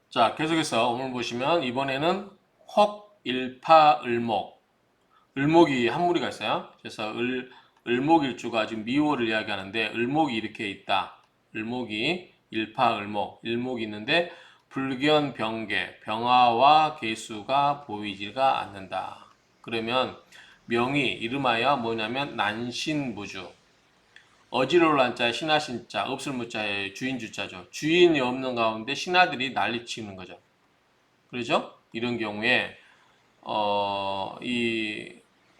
자, 계속해서 오늘 보시면 이번에는 혹, 일파, 을목. 을목이 한 무리가 있어요. 그래서 을목일주가 지금 미월을 이야기하는데 을목이 이렇게 있다. 을목이 일파, 을목. 일목이 있는데 불견, 병계, 병화와 계수가 보이지가 않는다. 그러면 명이 이름하여 뭐냐면 난신무주. 어지러울 한자, 신하신자, 없을 무자의 주인주자죠. 주인이 없는 가운데 신하들이 난리치는 거죠. 그렇죠? 이런 경우에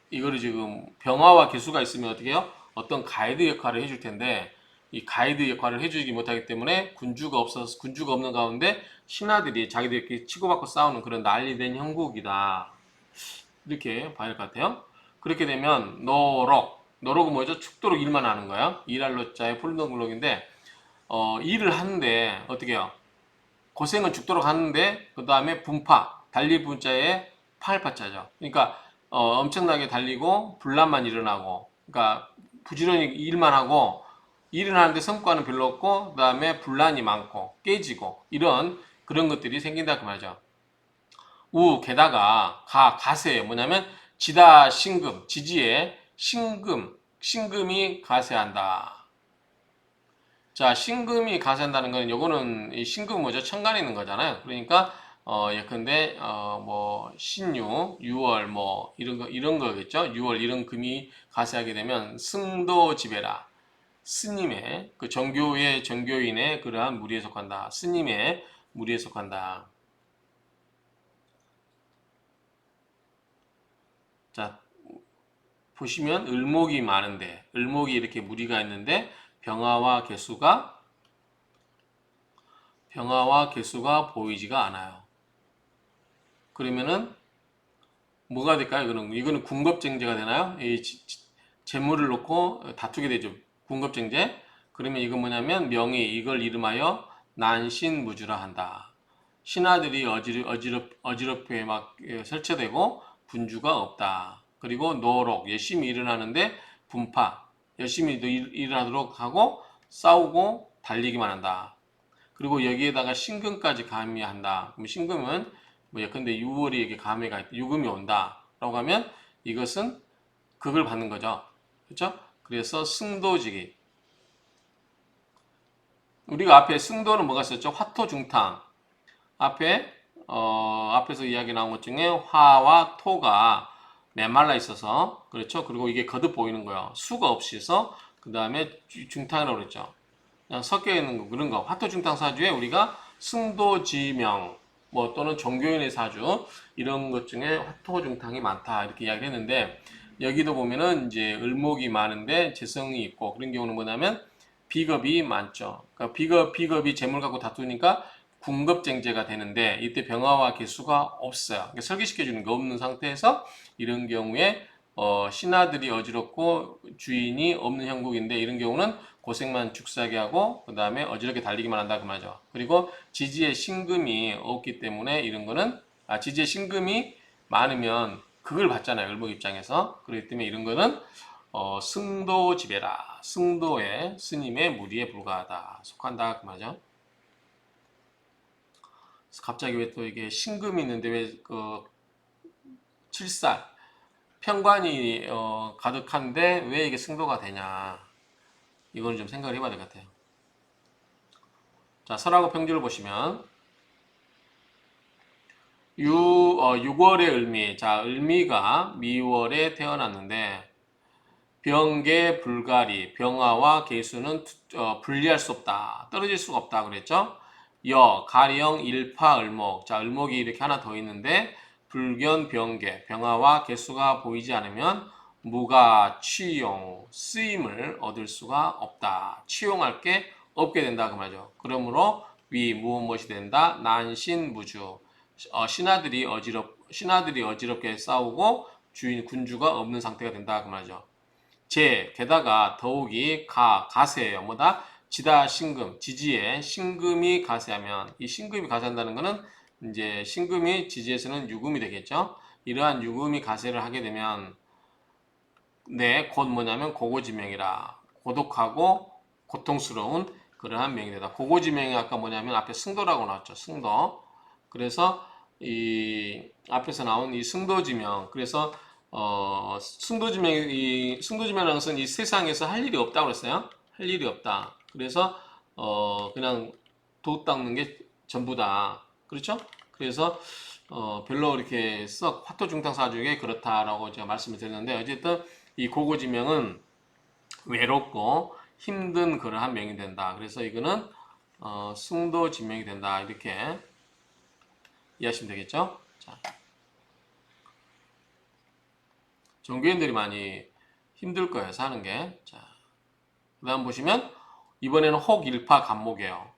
이거를 지금 병화와 개수가 있으면 어떻게 해요? 어떤 가이드 역할을 해줄 텐데 이 가이드 역할을 해주지 못하기 때문에 군주가 없는 가운데 신하들이 자기들끼리 치고받고 싸우는 그런 난리된 형국이다. 이렇게 봐야 할 것 같아요. 그렇게 되면 노록은 뭐죠? 축도록 일만 하는 거야. 일할 노자에 폴동글록인데 일을 하는데 어떻게 해요? 고생은 죽도록 하는데 그 다음에 분파 달릴 분자에 파알파자죠. 그러니까 엄청나게 달리고 분란만 일어나고 그러니까 부지런히 일만 하고 일을 하는데 성과는 별로 없고 그 다음에 분란이 많고 깨지고 이런 그런 것들이 생긴다 그 말이죠. 게다가 가세 뭐냐면 지다 신금 지지에 신금이 가세한다. 자, 신금이 가세한다는 거는 요거는 이 신금 뭐죠? 천간에 있는 거잖아요. 그러니까 예컨대 뭐 신유, 6월 뭐 이런 거겠죠. 6월 이런 금이 가세하게 되면 승도 지배라. 스님의 그 정교의 정교인의 그러한 무리에 속한다. 스님의 무리에 속한다. 자, 보시면 을목이 많은데 을목이 이렇게 무리가 있는데 병화와 개수가 보이지가 않아요. 그러면은 뭐가 될까요? 이거는 군겁쟁제가 되나요? 이 재물을 놓고 다투게 되죠. 군겁쟁제. 그러면 이건 뭐냐면 명의 이걸 이름하여 난신무주라 한다. 신하들이 어지럽게 막 설치되고 분주가 없다. 그리고 노록 열심히 일을 하는데 분파 열심히 일을 하도록 하고 싸우고 달리기만 한다. 그리고 여기에다가 신금까지 가미한다. 그럼 신금은 뭐 예컨대 6월이 이렇게 가미가 있다. 유금이 온다라고 하면 이것은 극을 받는 거죠. 그렇죠? 그래서 승도지기. 우리가 앞에 승도는 뭐가 있었죠? 화토중탕. 앞에 앞에서 이야기 나온 것 중에 화와 토가 메말라 있어서 그렇죠. 그리고 이게 거듭 보이는 거예요. 수가 없이 해서 그 다음에 중탕이라고 그랬죠. 그냥 섞여 있는 거 그런 거. 화토중탕 사주에 우리가 승도지명 뭐 또는 종교인의 사주 이런 것 중에 화토중탕이 많다 이렇게 이야기를 했는데 여기도 보면은 이제 을목이 많은데 재성이 있고 그런 경우는 뭐냐면 비겁이 많죠. 그러니까 비겁이 재물 갖고 다투니까 궁겁쟁제가 되는데 이때 병화와 개수가 없어요. 그러니까 설계시켜 주는 게 없는 상태에서 이런 경우에 신하들이 어지럽고 주인이 없는 형국인데 이런 경우는 고생만 죽사게 하고 그 다음에 어지럽게 달리기만 한다 그 말이죠. 그리고 지지에 신금이 없기 때문에 이런 거는 지지에 신금이 많으면 극을 받잖아요. 을목 입장에서. 그렇기 때문에 이런 거는 승도지배라. 승도의 스님의 무리에 불과하다. 속한다 그 말이죠. 갑자기 왜 또 이게 신금이 있는데 왜 그 칠살 편관이 가득한데 왜 이게 승도가 되냐 이거는 좀 생각을 해봐야 될 것 같아요. 자, 설하고 평주를 보시면 6월의 을미. 자, 을미가 미월에 태어났는데 병계 불가리, 병화와 계수는 분리할 수 없다. 떨어질 수가 없다 그랬죠? 가령, 일파, 을목. 자, 을목이 이렇게 하나 더 있는데 불견, 병계, 병화와 계수가 보이지 않으면 무가, 취용, 쓰임을 얻을 수가 없다. 취용할 게 없게 된다 그 말이죠. 그러므로 무엇이 된다? 난신무주. 신하들이 어지럽게 싸우고 주인 군주가 없는 상태가 된다 그 말이죠. 게다가 더욱이 가세예요. 뭐다? 지다 신금, 지지에 신금이 가세하면 이 신금이 가세한다는 것은 이제 신금이 지지에서는 유금이 되겠죠. 이러한 유금이 가세를 하게 되면 곧 뭐냐면 고고지명이라 고독하고 고통스러운 그러한 명이 되다. 고고지명이 아까 뭐냐면 앞에 승도라고 나왔죠. 승도. 그래서 이 앞에서 나온 이 승도지명, 그래서 승도지명이라는 것은 이 세상에서 할 일이 없다고 그랬어요. 할 일이 없다. 그래서 그냥 도 닦는 게 전부다. 그렇죠? 그래서 별로 이렇게 썩 화토중탕 사주에게 그렇다라고 제가 말씀을 드렸는데, 어쨌든 이 고고지명은 외롭고 힘든 그러한 명이 된다. 그래서 이거는 승도지명이 된다. 이렇게 이해하시면 되겠죠? 자, 종교인들이 많이 힘들 거예요, 사는 게. 자, 그 다음 보시면 이번에는 혹일파 간목이에요.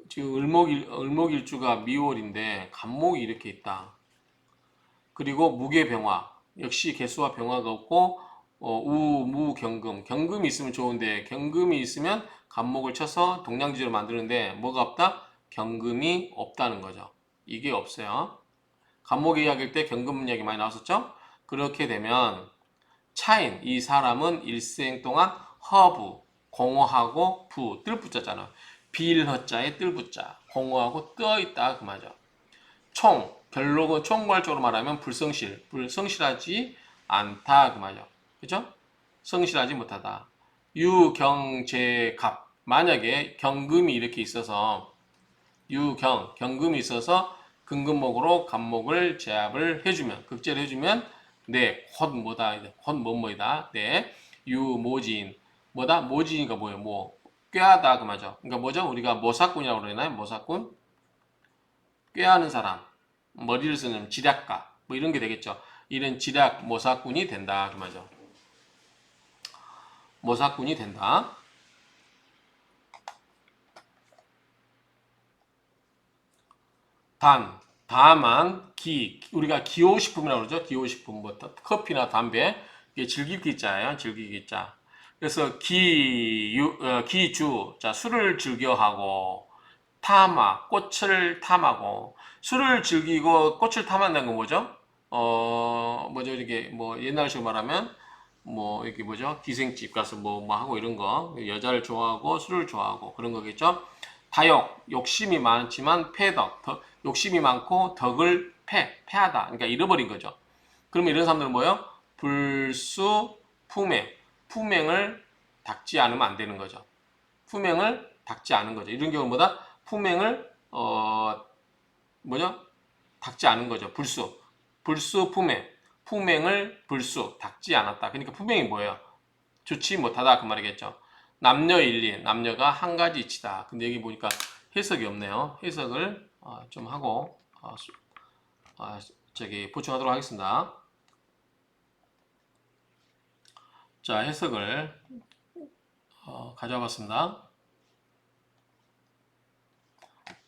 지금 을목일주가 미월인데 간목이 이렇게 있다. 그리고 무계병화, 역시 개수와 병화가 없고 우무경금, 경금이 있으면 좋은데 경금이 있으면 간목을 쳐서 동량지를 만드는데 뭐가 없다? 경금이 없다는 거죠. 이게 없어요. 간목 이야기할 때 경금 이야기 많이 나왔었죠? 그렇게 되면 차인, 이 사람은 일생 동안 허부, 공허하고 부, 뜰부자잖아. 빌허자에 뜰부자, 공허하고 떠있다 그 말이죠. 총, 결론은 총괄적으로 말하면 불성실하지 않다 그 말이죠. 그죠? 성실하지 못하다. 유경제갑, 만약에 경금이 이렇게 있어서 경금이 있어서 근금목으로 간목을 제압을 해주면, 극제를 해주면, 네, 헛 뭐다, 헛 뭐뭐이다, 네, 유모진, 뭐다, 모진이가 뭐예요, 뭐, 꾀하다, 그 말이죠. 그러니까 뭐죠? 우리가 모사꾼이라고 그러나요? 모사꾼? 꾀하는 사람, 머리를 쓰는 지략가, 뭐 이런 게 되겠죠. 이런 지략 모사꾼이 된다, 그 말이죠. 모사꾼이 된다. 다만 우리가 기호식품이라고 그러죠. 기호식품 뭐 커피나 담배 이게 즐기기자예요. 즐기기자. 그래서 기주 자 술을 즐겨하고 탐하 꽃을 탐하고 술을 즐기고 꽃을 탐한다는 건 뭐죠? 뭐죠 이렇게 뭐 옛날식으로 말하면 뭐 이렇게 뭐죠 기생집 가서 뭐 하고 이런 거 여자를 좋아하고 술을 좋아하고 그런 거겠죠. 다욕 욕심이 많지만 패덕 욕심이 많고 덕을 패하다 그러니까 잃어버린 거죠. 그러면 이런 사람들은 뭐예요? 불수 품행을 닦지 않으면 안 되는 거죠. 품행을 닦지 않은 거죠. 이런 경우는 뭐다? 품행을 뭐죠? 닦지 않은 거죠. 불수 품행을 불수 닦지 않았다. 그러니까 품행이 뭐예요? 좋지 못하다 그 말이겠죠. 남녀일리 남녀가 한 가지 이치다. 근데 여기 보니까 해석이 없네요. 해석을 좀 하고 보충하도록 하겠습니다. 자, 해석을 가져와 봤습니다.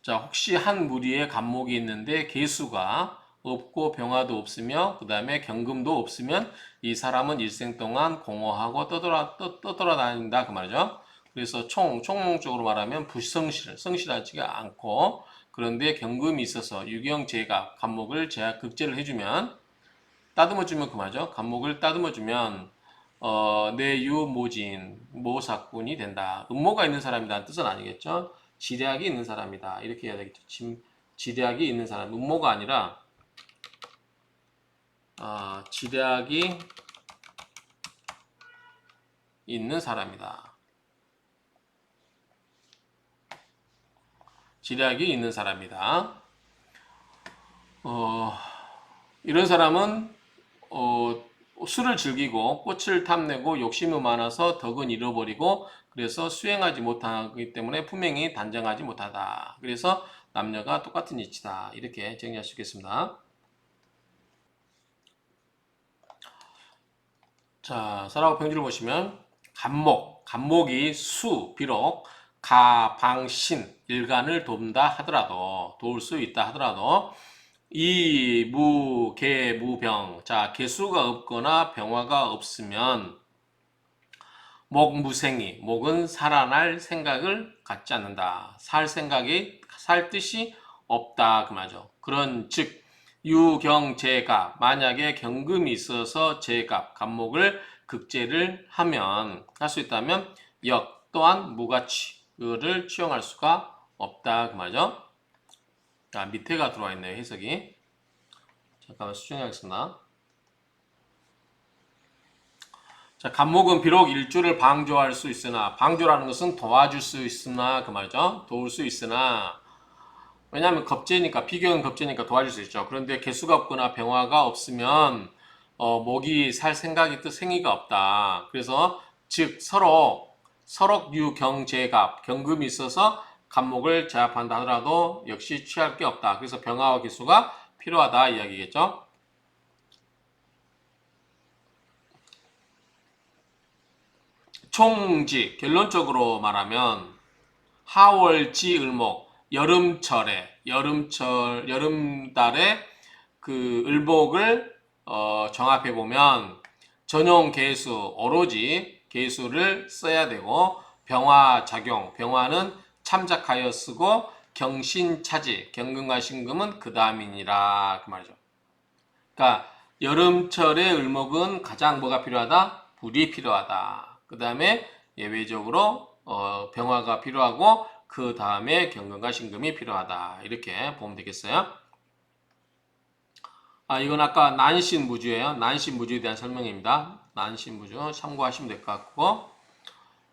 자, 혹시 한 무리에 간목이 있는데 개수가 없고 병화도 없으며 그 다음에 경금도 없으면 이 사람은 일생 동안 공허하고 떠돌아다닌다 그 말이죠. 그래서 총적으로 말하면 성실하지가 않고 그런데 경금이 있어서 유경제가 간목을 극제를 해주면 따듬어주면 그 말이죠. 간목을 따듬어주면 내유모진 모사꾼이 된다. 음모가 있는 사람이라는 뜻은 아니겠죠. 지략이 있는 사람이다. 이렇게 해야 되겠죠. 지략이 있는 사람. 음모가 아니라 지략이 있는 사람이다. 지략이 있는 사람이다. 이런 사람은 술을 즐기고 꽃을 탐내고 욕심이 많아서 덕은 잃어버리고 그래서 수행하지 못하기 때문에 품행이 단정하지 못하다. 그래서 남녀가 똑같은 이치다. 이렇게 정리할 수 있겠습니다. 자, 사라고 평지를 보시면 간목이 비록 가방신 일간을 돕다 하더라도 도울 수 있다 하더라도 무병 자 개수가 없거나 병화가 없으면 목은 살아날 생각을 갖지 않는다. 살 뜻이 없다 그 말이죠. 그런 즉 유경제갑 만약에 경금이 있어서 간목을 극제를 할 수 있다면 역 또한 무가치를 취용할 수가 없다 그 말이죠. 자, 밑에가 들어와 있네요. 해석이. 잠깐만 수정하겠습니다. 자, 간목은 비록 일주를 방조할 수 있으나, 방조라는 것은 도와줄 수 있으나 그 말이죠. 도울 수 있으나, 왜냐하면 겁제니까, 비교는 겁제니까 도와줄 수 있죠. 그런데 개수가 없거나 병화가 없으면 목이 살 생각이 뜻 생기가 없다. 그래서 즉 서록유경제갑 경금이 있어서 간목을 제압한다 하더라도 역시 취할 게 없다. 그래서 병화와 개수가 필요하다 이야기겠죠. 총지 결론적으로 말하면 하월지 을목 여름달에 그 을목을 정합해 보면 전용 개수 오로지 개수를 써야 되고 병화는 참작하여 쓰고 경신차지 경금과 신금은 그 다음이니라 그 말이죠. 그러니까 여름철에 을목은 가장 뭐가 필요하다? 불이 필요하다. 그 다음에 예외적으로 병화가 필요하고 그 다음에 경금과 신금이 필요하다. 이렇게 보면 되겠어요. 이건 아까 난신무주예요. 난신무주에 대한 설명입니다. 난신무주 참고하시면 될 것 같고,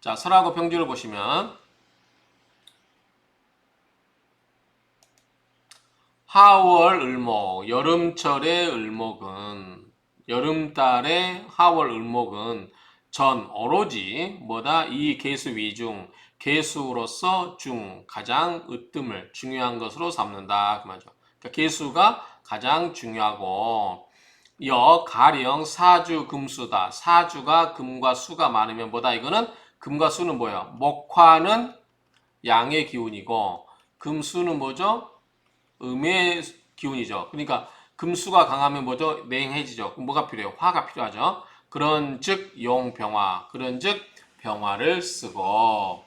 자, 설하고 평주를 보시면 하월 을목, 여름철의 을목은 여름달의 하월 을목은 전 오로지 뭐다? 이 개수 위중 개수로서 가장 으뜸을 중요한 것으로 삼는다 그 말이죠. 그러니까 개수가 가장 중요하고 가령 사주 금수다. 사주가 금과 수가 많으면 뭐다? 이거는 금과 수는 뭐예요? 목화는 양의 기운이고 금수는 뭐죠? 음의 기운이죠. 그러니까 금수가 강하면 뭐죠? 냉해지죠. 그럼 뭐가 필요해요? 화가 필요하죠. 그런즉 용병화, 그런즉 병화를 쓰고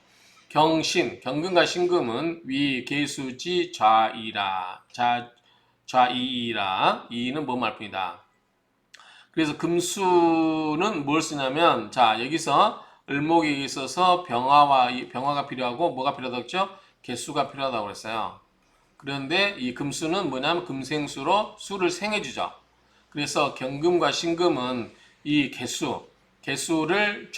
경금과 신금은 위계수지 좌이라 이는 뭐 말뿐이다. 그래서 금수는 뭘 쓰냐면 자 여기서 을목에 있어서 병화가 필요하고 뭐가 필요하다고 했죠? 개수가 필요하다고 그랬어요. 그런데 이 금수는 뭐냐면 금생수로 수를 생해주죠. 그래서 경금과 신금은 이 개수를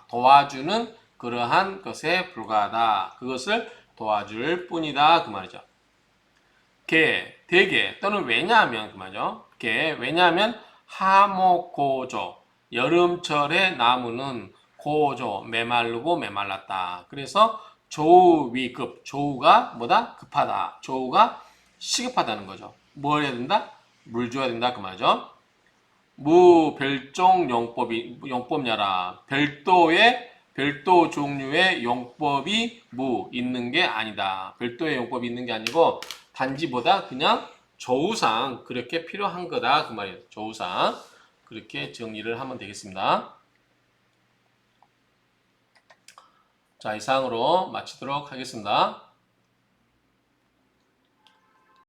도와주는 그러한 것에 불과하다. 그것을 도와줄 뿐이다. 그 말이죠. 대개 또는 왜냐하면 그 말이죠. 왜냐하면 하목고조 여름철에 나무는 고조 메마르고 메말랐다. 그래서 조우위급 조우가 뭐다? 급하다. 조우가 시급하다는 거죠. 뭘 해야 된다? 물 줘야 된다 그 말이죠. 무별종 용법냐라. 별도 종류의 용법이 있는 게 아니다. 별도의 용법이 있는 게 아니고 단지보다 그냥 조우상 그렇게 필요한 거다 그 말이에요. 조우상 그렇게 정리를 하면 되겠습니다. 자, 이상으로 마치도록 하겠습니다.